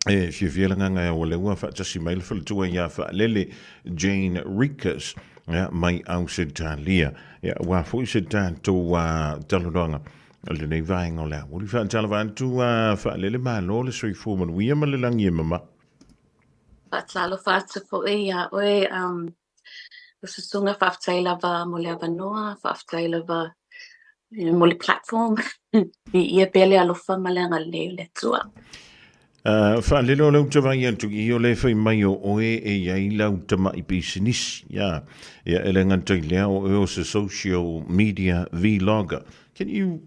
si vielanga ngai o le ua whaatasi mai le whalatua ia Faalele Jane Reekers mai au se talia. Wa fo se tātou taluranga le nei vaenga o lea. Uli whaatala vantu Faalele malo le soi fōman uia ma le langi e mama. Patalo fatu po ia oe ususunga whaftaila va mo le avanoa, whaftaila va mo le platform. I ia pele alofa malanga le tua. Faalele o lau tawai atu I o le whai mai o oe e iai lau tama I business. Ia ele ngantai lea o se social media vlogger. Can you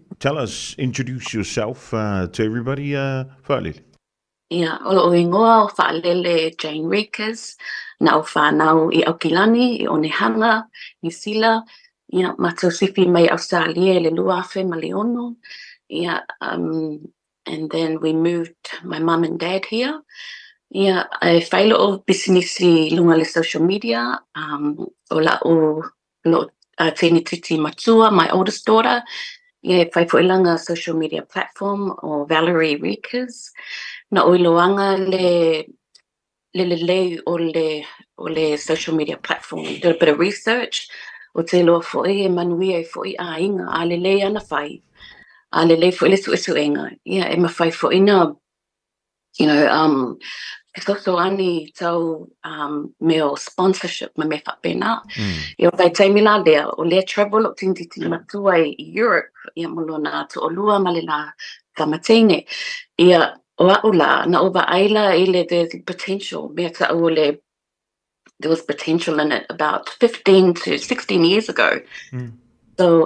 introduce yourself to everybody, Faalele? Ia, o ingoa o Faalele Jane Reekers, na o whanau I Aukilani, I Onehanga, New Zealand, ia, matosifi mai Australia, le luafe, Maleono, ia, and then we moved my mum and dad here. Yeah, I whaila o business I lunga le social media, o la o lo tēni titi matua, my oldest daughter, yeah, whai ilanga social media platform o Valerie Reekers. Na oiloanga le o le social media platform. Did a bit of research. O te loa fo'i e manuia e fo'i a inga. A le le ana whai. A le le fo'i le su enga. Yeah, e ma whai fo'i na, you know, so ani tau meo sponsorship ma me whapena. I o vai taimi la lea, o lea travel o tintiti matua I Europe, ia molona to o lua ma le la tamatene. Ia o aula, na o aila ile the potential, mea ta ole, there was potential in it about 15 to 16 years ago. So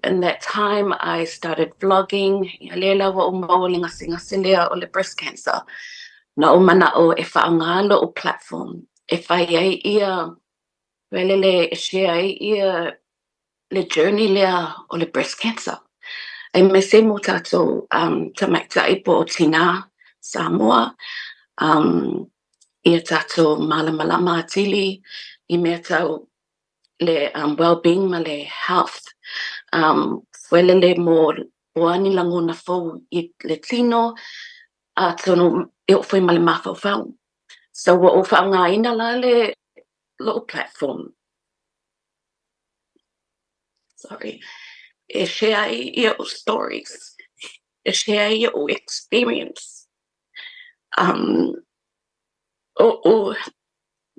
in that time, I started vlogging. Ia lela wa o maulinga singa o le breast cancer. Na o mana o e whaangalo o platform. E whai ai ia, welele e share ai ia le journey lea o le breast cancer. E me se mo tātou tamaita ipo o tina Samoa. Ia tātou malama atili, I mea tau le well-being ma le health. Welele mo oani lango na fau I le tino, tono e o fai male mawhau. So wa o whaanga ina la le little platform. Sorry. E share ia o stories. E share ia o experience. O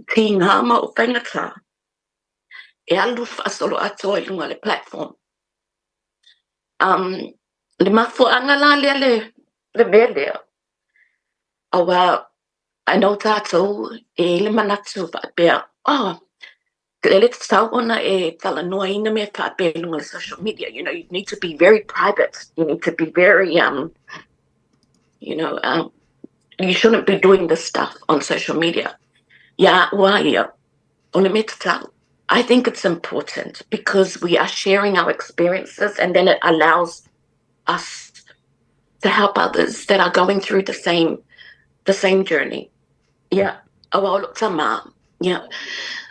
tingama o whaingata. E alu whaasolo atoa I lunga le platform. Le mafuanga la le velea. Awa, I know tātou e le manatu whaapea. Let's tell ona e tala noa ina me whaapea lunga le social media. You know, you need to be very private. You need to be very, you know, you shouldn't be doing this stuff on social media. Ya waia, ole me tau. I think it's important because we are sharing our experiences and then it allows us to help others that are going through the same journey. Yeah. Awa tama. Yeah.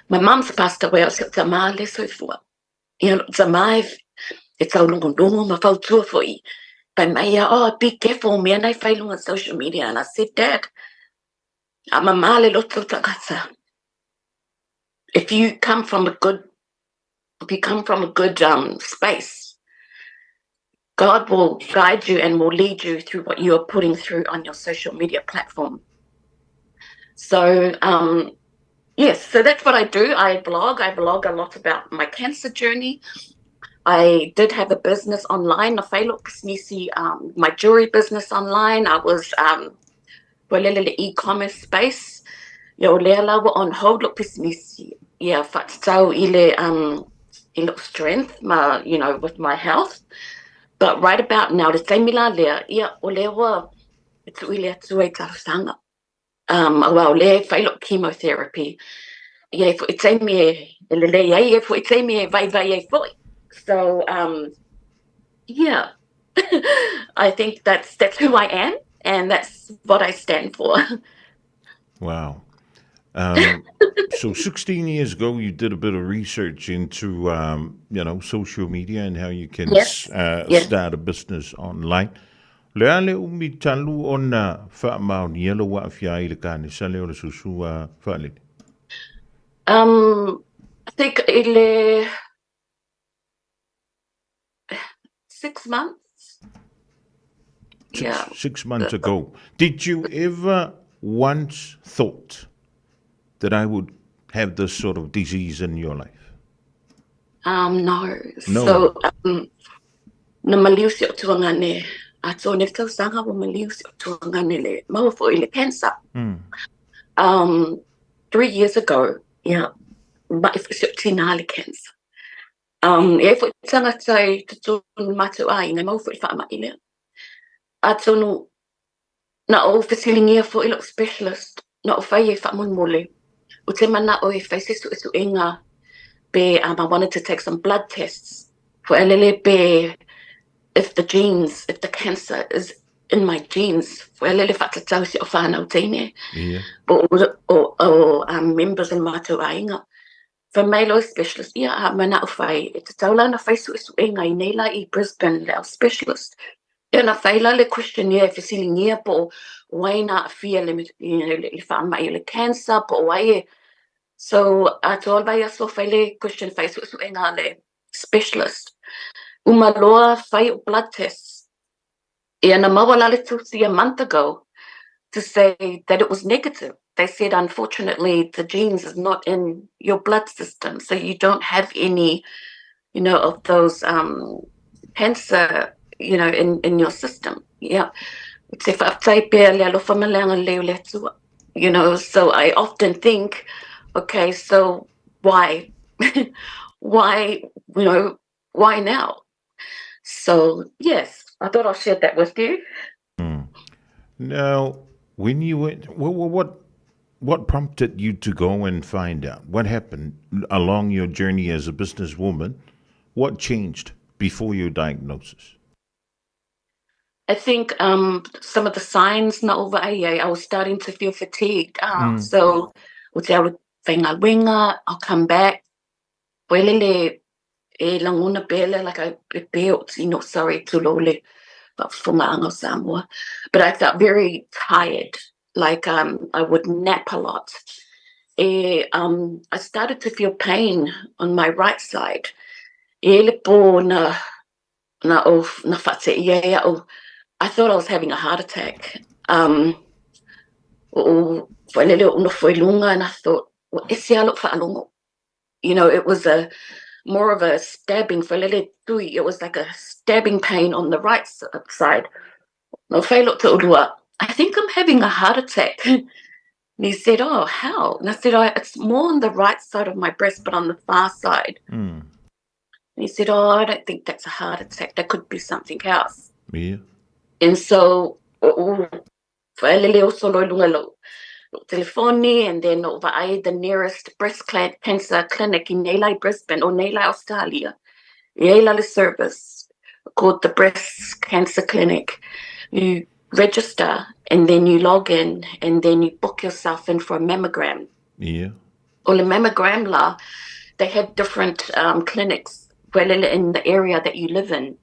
My mom's passed away. I said, tama le soifua. You know, tama it's all longo ma fautua foi. But Maya, be careful, me and I fail on social media. And I said, Dad, I'm a male loto takata. If you come from a good space, God will guide you and will lead you through what you are putting through on your social media platform. So, yes, so that's what I do. I blog a lot about my cancer journey. I did have a business online, my jewelry business online. I was the e-commerce space. Yo lela were on hold look business. Yeah, so ile strength, you know, with my health. But right about now, the same lea, yeah, olewa it's really tarasanga. Well, le failed chemotherapy. Yeah, if it's a me, if it's a me, vai. So, yeah, I think that's who I am, and that's what I stand for. Wow. So 16 years ago, you did a bit of research into, you know, social media and how you can Yes. start a business online. Le ale umi talu ona wha mao ni alo wa fia i le kane sa leo le susu a Faalele. I think ile 6 months. Yeah. 6 months ago. Did you ever once thought that I would have this sort of disease in your life? No. No. So, na malius yo tuangane. Ato nefta sanga wa malius yo tuangane le. Mau fo ile cancer. 3 years ago, yeah, but if it's tinali cancer. If it's sanga tai to matu ai, na mau fo fa ma ile. Ato no na o fasilingia fo ilo specialist. Na o fai e fa mon mole. O te mana o e fai sisu isu inga. Be I wanted to take some blood tests for LLE be if the cancer is in my genes, for LLE whakatau si o whanau teine. Yeah. O members in mātou ainga. For Melo specialist, ia mana o whai, e te taula na whai su e ngai neila I Brisbane leo specialist. E na whaila le questionnaire fesilingia po waina a fia le whaamai le cancer po wae. So I told by a so fairly question face with le specialist. Umaloa fight blood tests. And a mawala to see a month ago to say that it was negative. They said unfortunately the genes is not in your blood system, so you don't have any, of those cancer, in your system. Yeah. So I often think, okay, so why? why, why now? So, yes, I thought I'll share that with you. Now, when you went, what prompted you to go and find out? What happened along your journey as a businesswoman? What changed before your diagnosis? I think some of the signs na over I was starting to feel fatigued. So, I'll come back. Welele e languna bele like I built, sorry, tulole, but from Samoa. But I felt very tired, like I would nap a lot. I started to feel pain on my right side. I thought I was having a heart attack. And I thought, it was more of a stabbing. It was like a stabbing pain on the right side. I think I'm having a heart attack. And he said, oh, how? And I said, it's more on the right side of my breast, but on the far side. And he said, oh, I don't think that's a heart attack. That could be something else. Yeah. And so, telefoni, and then over the nearest breast cancer clinic in Aoauli, Brisbane, or Aoauli, Australia. Aoauli service called the Breast Cancer Clinic. You register, and then you log in, and then you book yourself in for a mammogram. Yeah. Or the mammogram, they have different clinics in the area that you live in.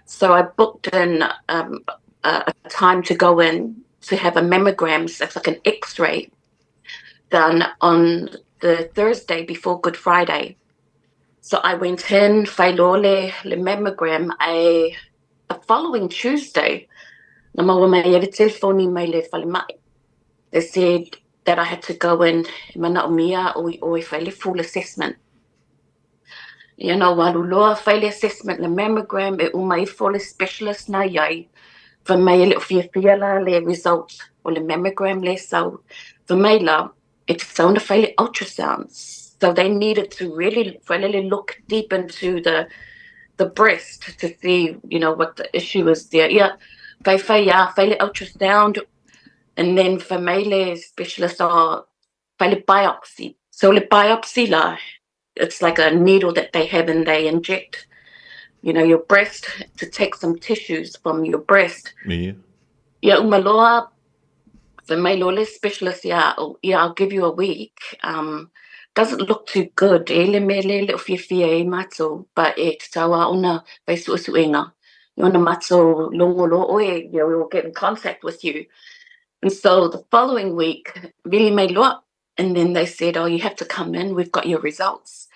So I booked in a time to go in to have a mammogram. So it's like an X-ray done on the Thursday before Good Friday. So I went in, Faalele, le mammogram, the following Tuesday. They said that I had to go in or full assessment. Waluloa failure assessment, the mammogram, umai full specialist na yai. For my little fiala le results or the mammogram le so for my la it's sound failure ultrasounds. So they needed to really look deep into the breast to see, what the issue is there. Yeah. Failure ultrasound, and then for my specialist or failure biopsy. So the biopsy it's like a needle that they have and they inject, your breast to take some tissues from your breast. Yeah. Yeah, umaloa, for my lole specialist, I'll give you a week. Doesn't look too good. But it's tawa una vaisusuenga. you want to mato longolo oe, we will get in contact with you. And so the following week, really made loa. And then they said, oh, you have to come in, we've got your results.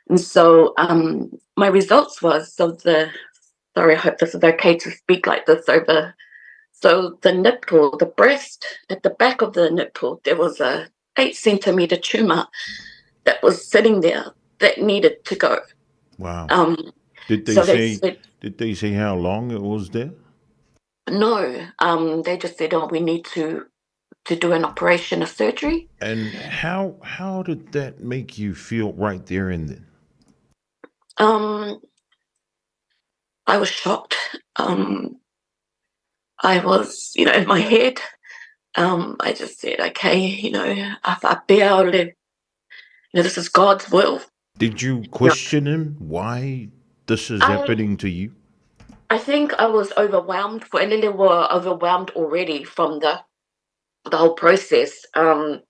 And so my results was, sorry, I hope this is okay to speak like this over. So the nipple, the breast, at the back of the nipple, there was a 8-centimeter tumor that was sitting there that needed to go. Wow. Did they say how long it was there? No, they just said, oh, we need to do an operation, a surgery. And how did that make you feel right there and then? I was shocked. I was, in my head, I just said, okay, this is God's will. Did you question him why this is happening to you? I think I was overwhelmed. Faalele were overwhelmed already from the whole process. That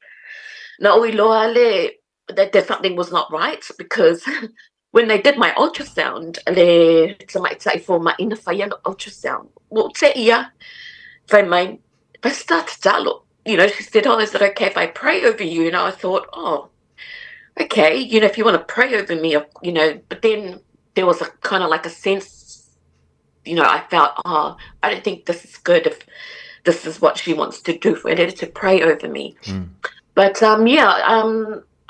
something was not right, because when they did my ultrasound, for my inner ultrasound, she said, oh, is it okay if I pray over you? And I thought, oh, okay, if you want to pray over me, but then there was a kind of like a sense, I felt, oh, I don't think this is good if this is what she wants to do, for her to pray over me. But I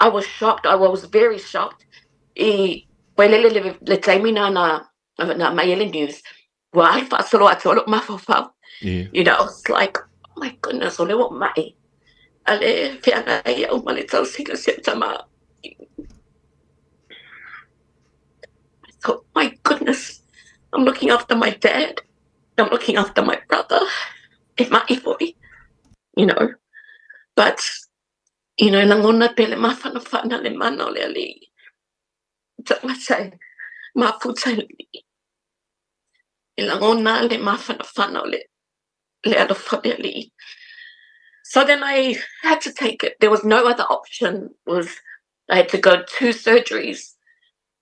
was shocked. I was very shocked. News. It's like, oh my goodness, I thought, my goodness, I'm looking after my dad. I'm looking after my brother and my boy, But, nangona pele mafana le mana le ali. Tamatai, mafuta li. Ilangona le mafana le alofane li. So then I had to take it. There was no other option. I had to go 2 surgeries,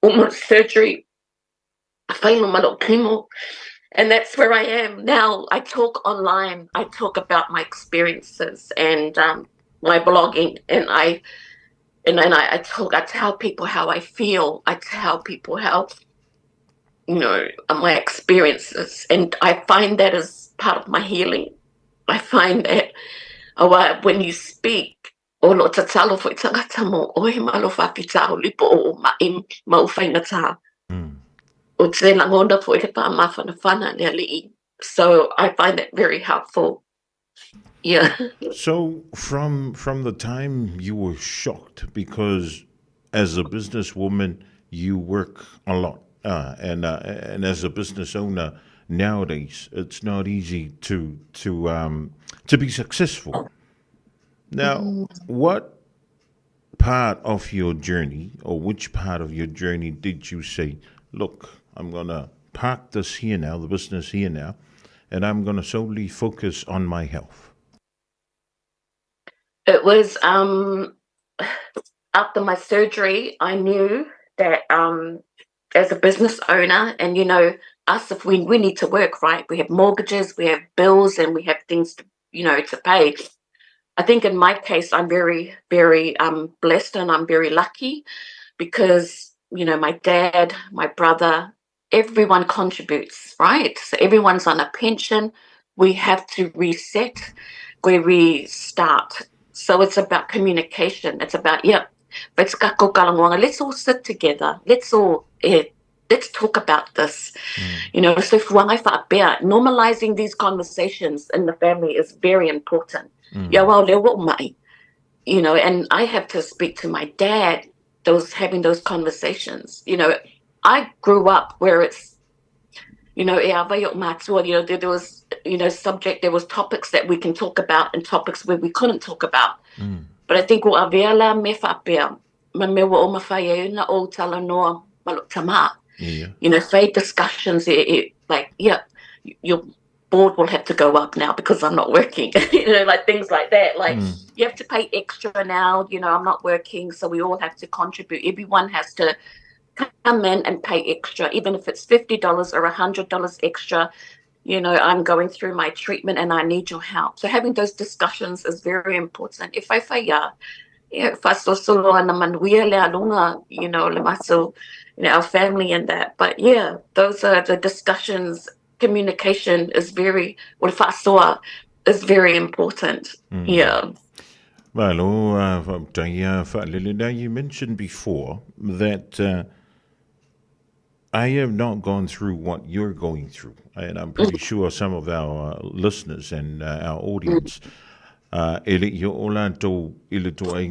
almost surgery. And that's where I am now. I talk online. I talk about my experiences and my blogging, and I tell people how I feel. I tell people how, my experiences, and I find that as part of my healing. I find that when you speak, so I find that very helpful. Yeah. So from the time you were shocked, because as a businesswoman you work a lot, and as a business owner nowadays it's not easy to be successful. Now, what part of your journey, or which part of your journey did you say, look, I'm going to park this here now, the business here now, and I'm going to solely focus on my health? It was after my surgery, I knew that as a business owner, and us, if we need to work, right? We have mortgages, we have bills, and we have things to pay. I think in my case, I'm very, very blessed, and I'm very lucky, because my dad, my brother, everyone contributes, right? So everyone's on a pension. We have to reset where we start. So it's about communication. It's about, let's all sit together. Let's talk about this. So normalizing these conversations in the family is very important. And I have to speak to my dad, having those conversations. I grew up where it's, there was, there was topics that we can talk about and topics where we couldn't talk about. But I think faith discussions, your board will have to go up now because I'm not working, like things like that. Like you have to pay extra now, I'm not working, so we all have to contribute. Everyone has to come in and pay extra, even if it's $50 or $100 extra. I'm going through my treatment and I need your help. So having those discussions is very important. If I faia, faso solo ana manuia le alunga, le maso, our family and that. But yeah, those are the discussions. Communication is very, or fasoa is very important. Yeah. Well, Faalele, you mentioned before that I have not gone through what you're going through, and I'm pretty sure some of our listeners and our audience, ele i o lātou ile to ai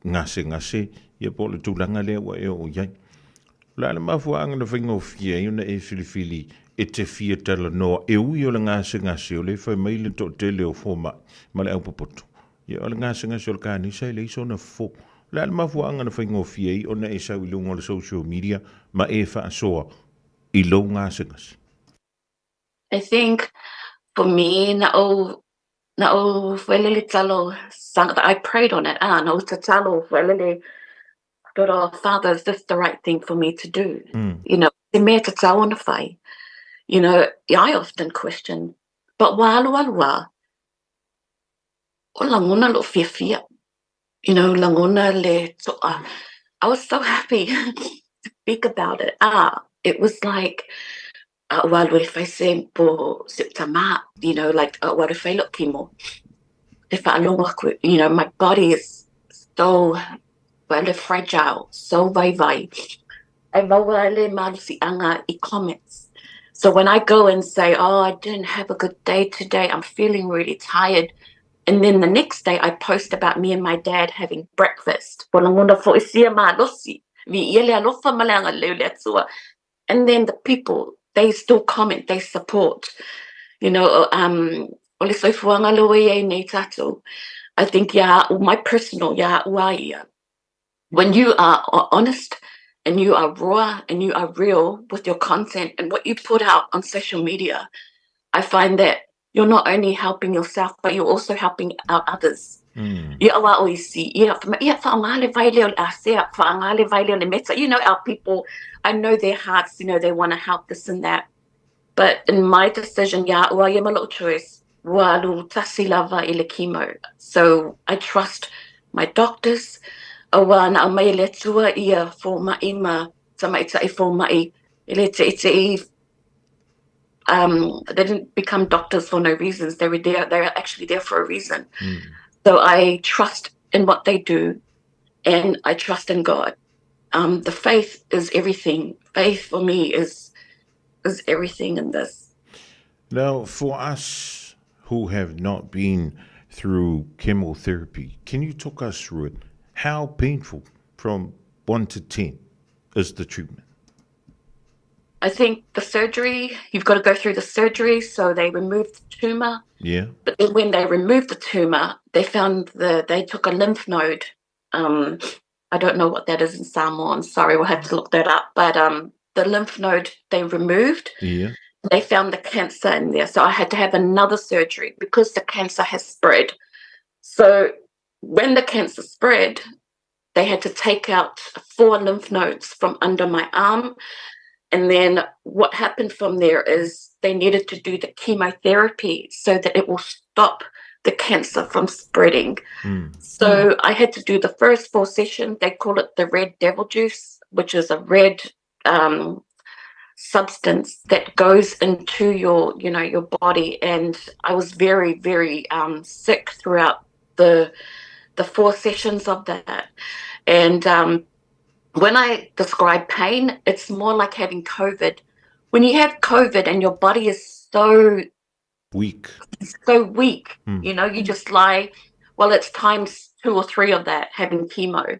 ngase, ia po le tūlanga lea wa e o iai. La le mafua anga na whaingo fia, iuna e filifili, e te fia tala noa, e ui o le ngase, o le whai maile to tele o fōma, ma le au papoto. Ia o le ngase o le kānisa, le iso na fō. La le mafua anga na whaingo fia i, ona e sau i lunga le social media, ma e whaasoa I lo ngase. I think for me, Faalele talo, I prayed on it. No te talo, Faalele, Father, is this the right thing for me to do? Te mea te tau ona whai. I often question, but wā o langona lo fia. Langona le toa. I was so happy to speak about it. It was like, well, if I say po September, like, what if I look kimo? If I look, my body is so fragile, so vai. I wawale malusi anga I comments. So when I go and say, oh, I didn't have a good day today, I'm feeling really tired. And then the next day I post about me and my dad having breakfast. And then the people, they still comment, they support. I think, my personal, when you are honest and you are raw and you are real with your content and what you put out on social media, I find that you're not only helping yourself, but you're also helping out others. Our people, I know their hearts, they want to help this and that. But in my decision, choice, so I trust my doctors. They didn't become doctors for no reasons. They were there. They were actually there for a reason. So I trust in what they do, and I trust in God. The faith is everything. Faith for me is everything in this. Now, for us who have not been through chemotherapy, can you talk us through it? How painful from 1 to 10 is the treatment? I think the surgery, you've got to go through the surgery. So they removed the tumor. Yeah. But then when they removed the tumor, they found they took a lymph node. I don't know what that is in Samoa. I'm sorry, we'll have to look that up. But the lymph node they removed. Yeah. They found the cancer in there. So I had to have another surgery because the cancer has spread. So when the cancer spread, they had to take out 4 lymph nodes from under my arm. And then what happened from there is they needed to do the chemotherapy so that it will stop the cancer from spreading. So I had to do the first 4 sessions. They call it the red devil juice, which is a red substance that goes into your body. And I was very, very sick throughout the 4 sessions of that. And when I describe pain, it's more like having COVID. When you have COVID and your body is so weak, you just lie. Well, it's times 2 or 3 of that, having chemo.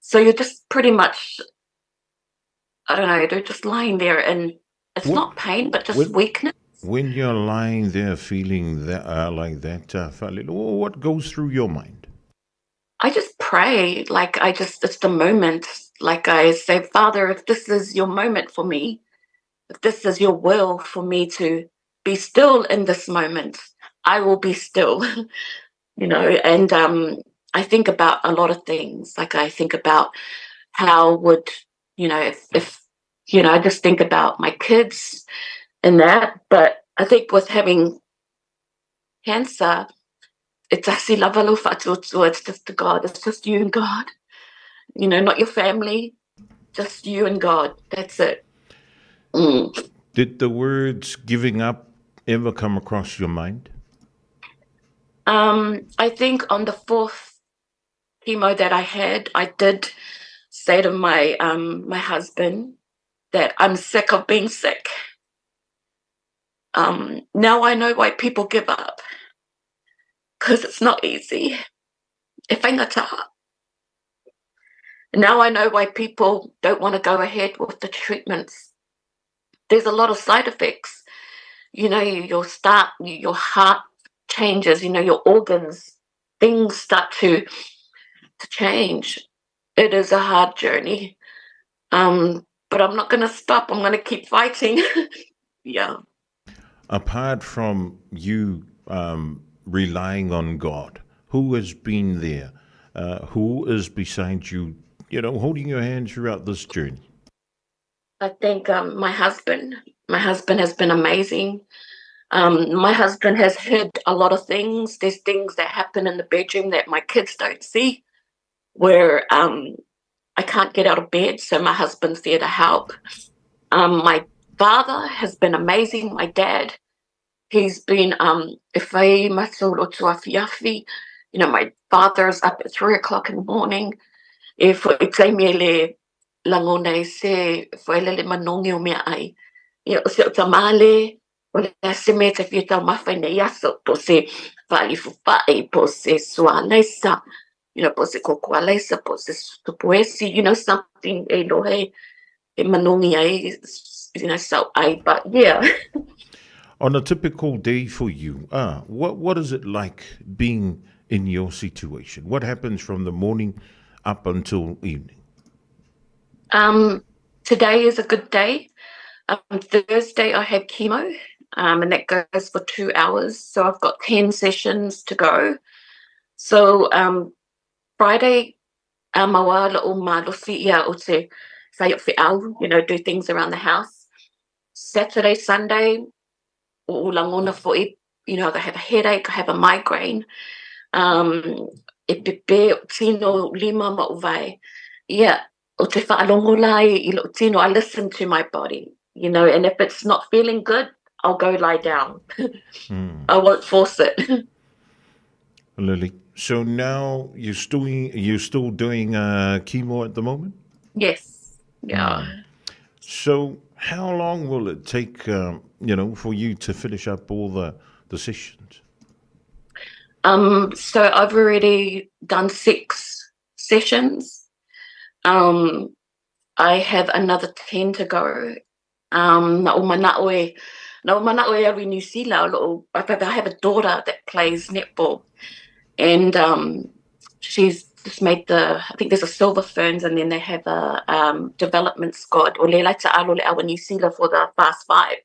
So you're just pretty much, I don't know, you're just lying there, and it's not pain, but just weakness. When you're lying there feeling that like that, Faalele, what goes through your mind? I just pray, it's the moment. Like I say, Father, if this is your moment for me, if this is your will for me to be still in this moment, I will be still, and I think about a lot of things. Like I think about how would if I just think about my kids and that. But I think with having cancer, it's actually lavalu fatutua. It's just the God. It's just you and God. Not your family, just you and God. That's it. Did the words giving up ever come across your mind? I think on the fourth chemo that I had, I did say to my husband that I'm sick of being sick. Now I know why people give up, because it's not easy. E whaingata. Now I know why people don't want to go ahead with the treatments. There's a lot of side effects. Your heart changes, your organs, things start to change. It is a hard journey. But I'm not going to stop. I'm going to keep fighting. Yeah. Apart from you relying on God, who has been there? Who is beside you, holding your hand throughout this journey? I think my husband. My husband has been amazing. My husband has heard a lot of things. There's things that happen in the bedroom that my kids don't see, where I can't get out of bed, so my husband's there to help. My father has been amazing. My dad, he's been my father's up at 3 o'clock in the morning. If it's langone se Faalele manongi o mea ai. Se o tamale, o le se me te fia tau mawhai nei aso, po se whaali fuwhai, po se sua leisa, po se kokua leisa, po se tupuesi, something e lohe e manongi ai, so ai, but yeah. On a typical day for you, what is it like being in your situation? What happens from the morning up until evening? Today is a good day. Thursday I have chemo, and that goes for 2 hours. So I've got 10 sessions to go. So Friday, mawa o malosi ia o te whai o whiau, do things around the house. Saturday, Sunday, o langona fo'i, I have a headache, I have a migraine. E pepe o tino lima ma uwai. Yeah, o te whaalongo lai I lo tino, I listen to my body, and if it's not feeling good, I'll go lie down. I won't force it. Lily, so now you're still doing chemo at the moment? Yes. Yeah. So how long will it take, for you to finish up all the sessions? So I've already done 6 sessions. I have another 10 to go. Na o manaoe awi New Zealand. I have a daughter that plays netball, and she's just made I think there's a Silver Ferns, and then they have a development squad o le laita alo le awa New Zealand for the Fast 5.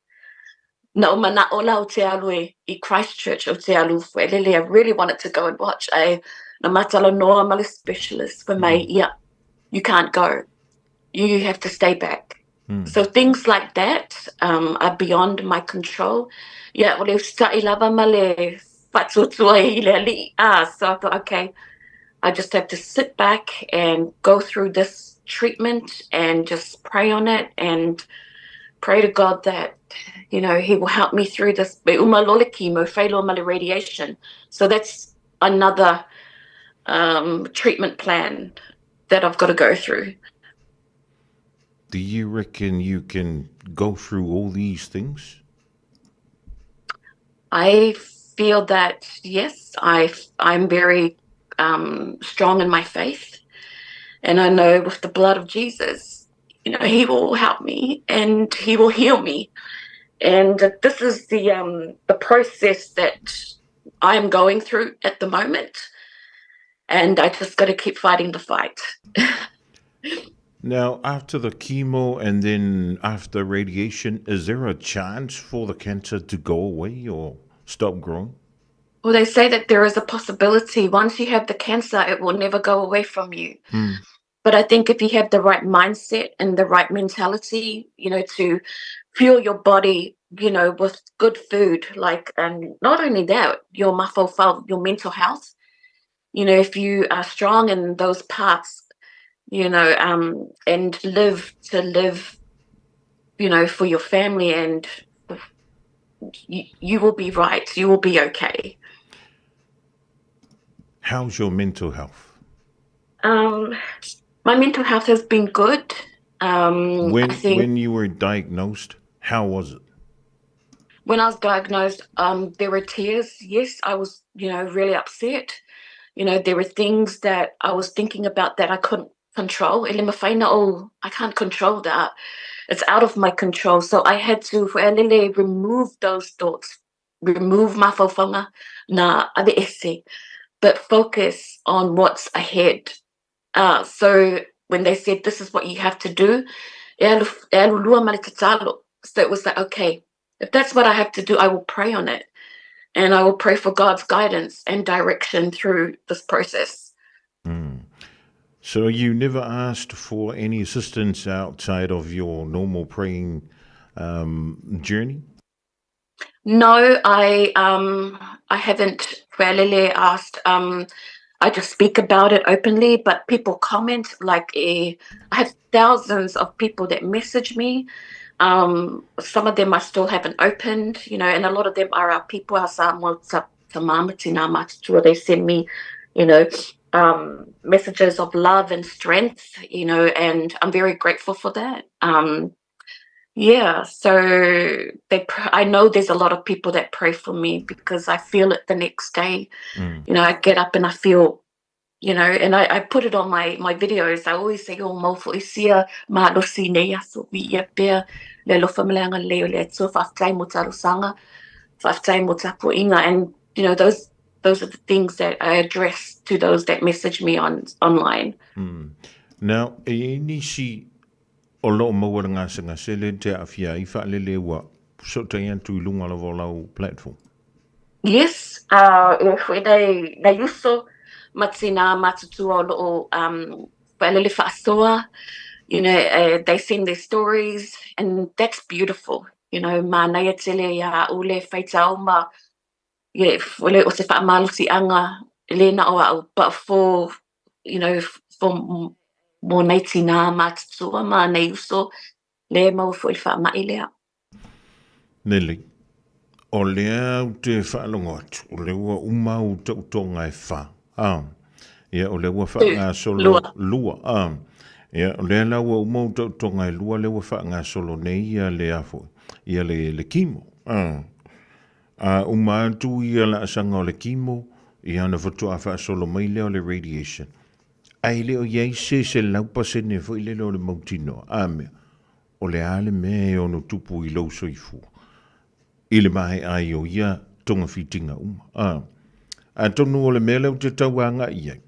Na o manao la o te alu I Christchurch o te alu Faalele. I really wanted to go and watch na matala noa male specialist for me. Yeah, you can't go. You have to stay back. So things like that are beyond my control. Yeah, well, if stai lava male fatutua I le ali. So I thought, okay, I just have to sit back and go through this treatment and just pray on it and pray to God that, He will help me through this. Umalole chemo, whailo male radiation. So that's another treatment plan that I've got to go through. Do you reckon you can go through all these things? I feel that, yes, I'm very strong in my faith. And I know with the blood of Jesus, He will help me and He will heal me. And this is the process that I'm going through at the moment. And I just got to keep fighting the fight. Now, after the chemo and then after radiation, is there a chance for the cancer to go away or stop growing? Well, they say that there is a possibility. Once you have the cancer, it will never go away from you. But I think if you have the right mindset and the right mentality, to fuel your body, with good food, and not only that, your your mental health, if you are strong in those parts, and live, for your family, and you will be right. You will be okay. How's your mental health? My mental health has been good. I think When you were diagnosed, how was it? when I was diagnosed, there were tears. Yes, I was, really upset. There were things that I was thinking about that I couldn't control. I can't control that. It's out of my control. So I had to remove those thoughts, remove my fofoga na ade ese, but focus on what's ahead. So when they said this is what you have to do, so it was like, okay, if that's what I have to do, I will pray on it. And I will pray for God's guidance and direction through this process. So you never asked for any assistance outside of your normal praying journey? No, I haven't really asked. I just speak about it openly, but people comment I have thousands of people that message me. Some of them I still haven't opened, and a lot of them are our people, our Samoa they send me, messages of love and strength, and I'm very grateful for that. Yeah, so I know there's a lot of people that pray for me because I feel it the next day. I get up and I feel, and I put it on my videos. I always say, "Oh, mo fo isia ma lo sine ya so vi ya pe le lo familanga leo le so faftai mo tarusanga, faftai mo tapo inga," and those are the things that I address to those that message me online. Now, nisi o lo mawara ngā sele te awhia I Faalele wa so te antu lunga la volau platform. Yes, if they uso matina matutua lo Faalele whaasoa, they send their stories, and that's beautiful. Ma nei tele ya ule whaitau ma wale o se whaamalusi anga le na o au, but for for mo nei tina matutua ma nei uso le mau fo I whaamai lea. Neli, o lea u te whaalonga atu, o le ua umau tautonga e wha. Ia, o le ua wha ngā solo lua. Ia, o lea la ua umau tautonga e lua, le ua wha ngā solo nei ia le afo. Ia le kimo. Umatu ia la asanga o le kimo, ia na whatu a wha solo mai leo le radiation. Ai leo iei se laupa se ne fo I leo le mautino. Mea, o le ale me o no tupu I lau soifua. I le mahe ai o ia tonga fitinga uma. A tonu o le mele o te tauanga iai.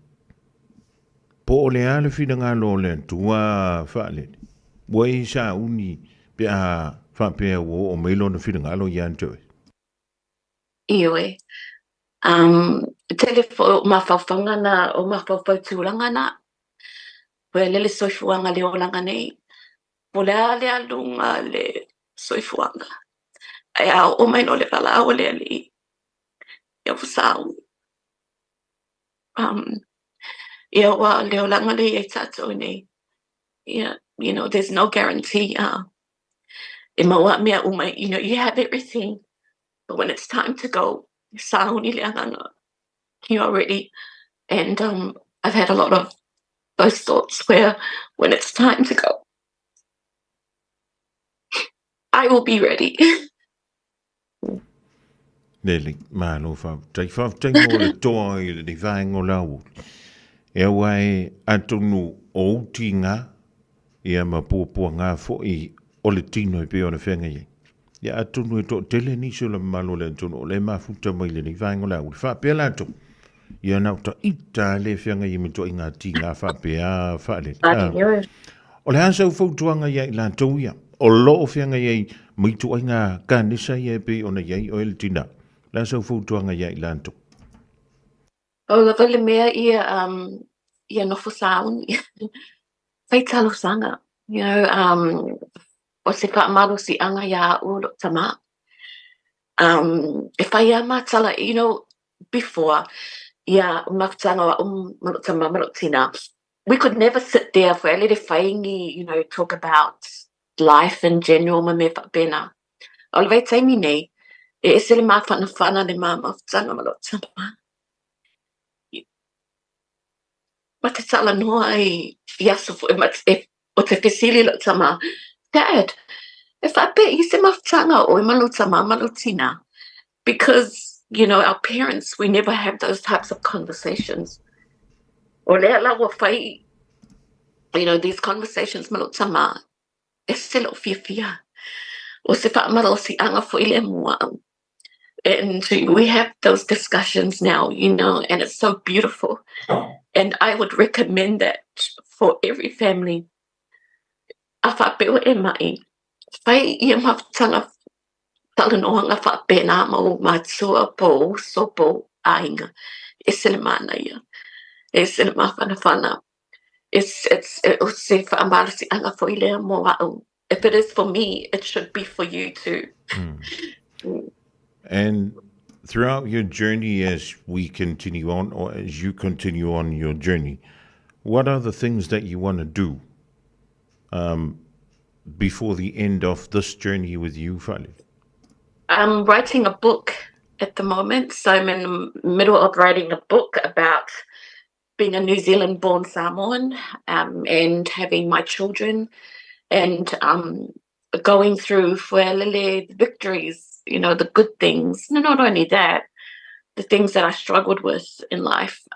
Po o le ale fina ngā lo le tua Faalele. Wai sa uni pe a whapea o meilo na fina ngā lo ian tue. Iwe. Telefo mawhawhanga na o mawhawhau tūranga na. Pua lele soifuanga le olanga nei. Po le alunga le soifuanga. Ai au o mai no le kala o le ali. Ia fusau. Ia wa le olanga le e tato nei. Yeah, there's no guarantee. E maua mea umai, you have everything. But when it's time to go, you're ready. And I've had a lot of those thoughts where when it's time to go, I will be ready. Neli, malo whautai mo le toa I le whaengo lau. E wai atonu o uti ngā, ia mapua ngā fo I o le tino I pe o na whenga iei. Ia atonu e to tele niso la malo le atonu o le mafuta mai le whaengo lau. Le whapea lato. Ia nau ta ita le whenga I mito I ngā ti ngā whapea Faalele. O le hasa u fautuanga iei lato ia. O loo whenga iei mito I ngā kanisa iei pe o na iei o ele tina. La sa futuanga ia I lanto. O la vale mea ia nofo sauni. whaitalo sanga, o se whaamaru si anga ia ulo tama. If I am matala, before, maftanga tama marotina, we could never sit there for a little whaingi, talk about life in general, ma me whapena. Alwai taimi nei, e sele ma whana le ma maftanga marotama. Ma te tala noa ai yaso o te whesili lo tama. Dad, if I bet you se maftanga o malutama malutina, because, our parents, we never have those types of conversations. O lea la wa whai, these conversations malutama, e se lo fia. O se whaamaro si anga fo ile mua. And we have those discussions now, and it's so beautiful. And I would recommend that for every family. A whapeo e mai, whai ia maftanga talanoanga whapena mo matua po sopo ainga. E sele mana ia. E sele mawhana. It's se whaamara si anga fo ile mo au. If it is for me, it should be for you too. And throughout your journey, as we continue on, or as you continue on your journey, what are the things that you want to do before the end of this journey with you, Faalele? I'm writing a book at the moment. So I'm in the middle of writing a book about being a New Zealand-born Samoan and having my children and going through Faalele victories, the good things. No, not only that, the things that I struggled with in life.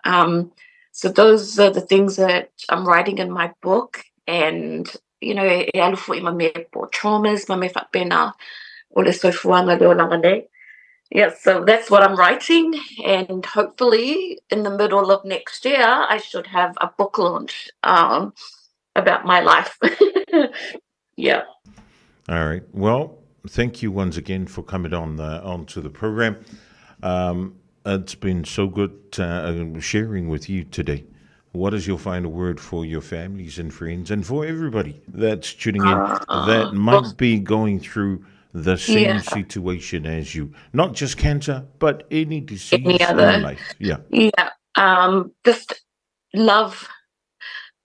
So those are the things that I'm writing in my book. And, e alufu I ma me po traumas, ma me whapena, o le soifuanga leo langa nei. Yeah, so that's what I'm writing. And hopefully in the middle of next year, I should have a book launch about my life. Yeah. All right. Well, thank you once again for coming onto the program. It's been so good sharing with you today. What is your final word for your families and friends and for everybody that's tuning in that might be going through the same situation as you? Not just cancer, but any disease in life. Yeah. Yeah. Just love.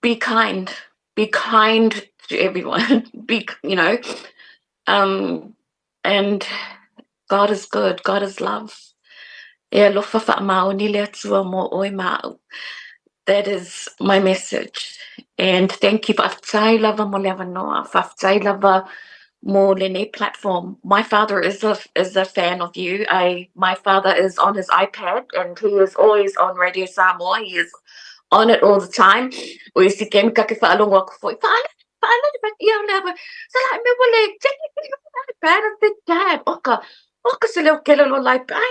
Be kind. Be kind to everyone. And God is good. God is love. That is my message. And thank you for more platform. My father is a fan of you. My father is on his iPad and he is always on Radio Samoa. He is on it all the time. We see game kakifalong for Dad. I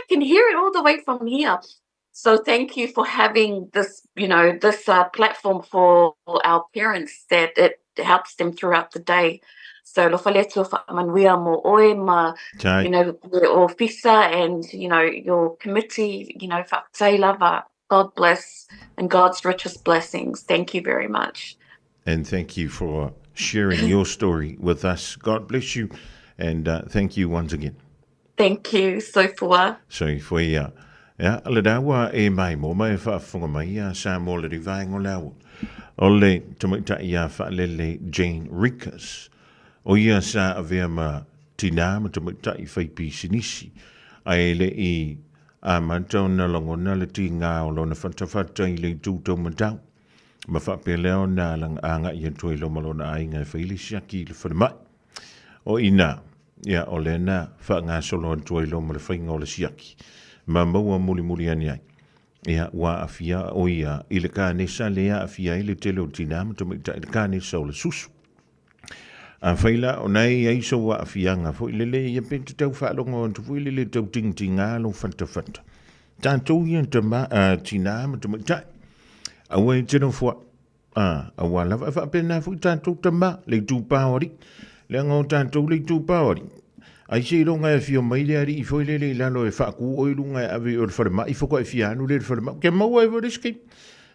can hear it all the way from here. So thank you for having this, this platform for our parents that it helps them throughout the day. So lo faletu manuia mo oe ma, your officer and, your committee, lava. God bless and God's richest blessings. Thank you very much. And thank you for sharing your story with us. God bless you. And thank you once again. Thank you. Soifua. Soifua. Ja, alle dawa e mai mo mai whaafunga mai a sa mo le rivaingo lau. O le tamaita ia Faalele Jane Reekers. O ia sa avea ma tina ma tamaita I whaipi sinisi. Ai le I a mantau na longona le ti ngā o lona whantawhata I le tūtau matau. Ma whapeleo nā lang anga I antoi lo malona ai ngai whaili siaki le whanamai. O ina, ia o le nā wha solo antoi lo ma le whainga o le siaki. Ma maua muli ani ai. Ia wa afia o ia I le kānesa lea afia I le tele o tina ma tamaita I le kānesa o le susu. A whaila o nei aiso wa afianga fo ilele ia pente tau whaalonga o tufu ilele tau tinga lo whantawhanta. Tātou ia tina ma tamaita. A wai tino fua. A wala whapena fo tātou tama le tūpāwari. Le ngau tātou le tūpāwari. Ai se longa e fio mai le ari I fo ilele lalo e whaku o ilunga e ave o le wharema. I foko e fianu le wharema. Ke maua e wariski.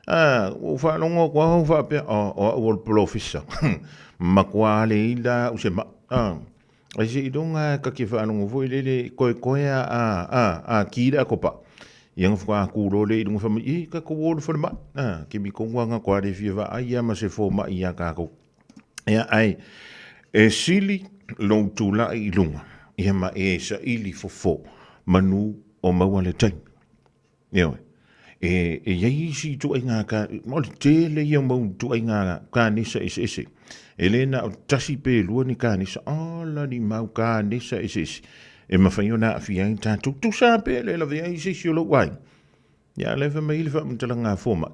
o whanongo kua hau whape, o professor. Makua le ila o se ma, ai se idonga ka ki whanongo voi lele koe a kira kopa. Yang wha kuro le idonga whama, ka ko wōru whanama, ki mi kongwanga kua re whiwa, ai ama se fō ma i a kako. Ia ai, e sili lo tula i lunga, ia ma e sa ili fofo, manu o maua le taimi. Ia e iei si tu ai ngā ka, moli tele ia mau tu ai ngā ka nisa ese. E le na tasi pe lua ni ka nisa, ala ni mau ka nisa ese. E mawhaio na awhia i tātou, tu sā pe le la vea isi si o lo wai. Ia le wha mai le wha mtala ngā format.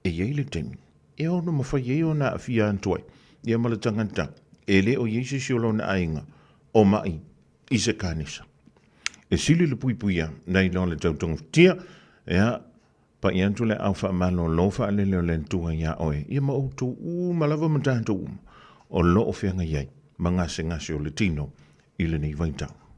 E iei le taimi, e ono mawhaio o na awhia antuai. Ia mala tangata, e le o iei si o lo na ainga, o mai, i se ka nisa. E sili le puipuia, nei lo le tautonga tia, ea, pa i antu le au wha malo lo wha le leo le ntua ia oe. Ia ma o tō malawa matato o lo o whianga iei, ma ngase o le tino, i le nei vaitau.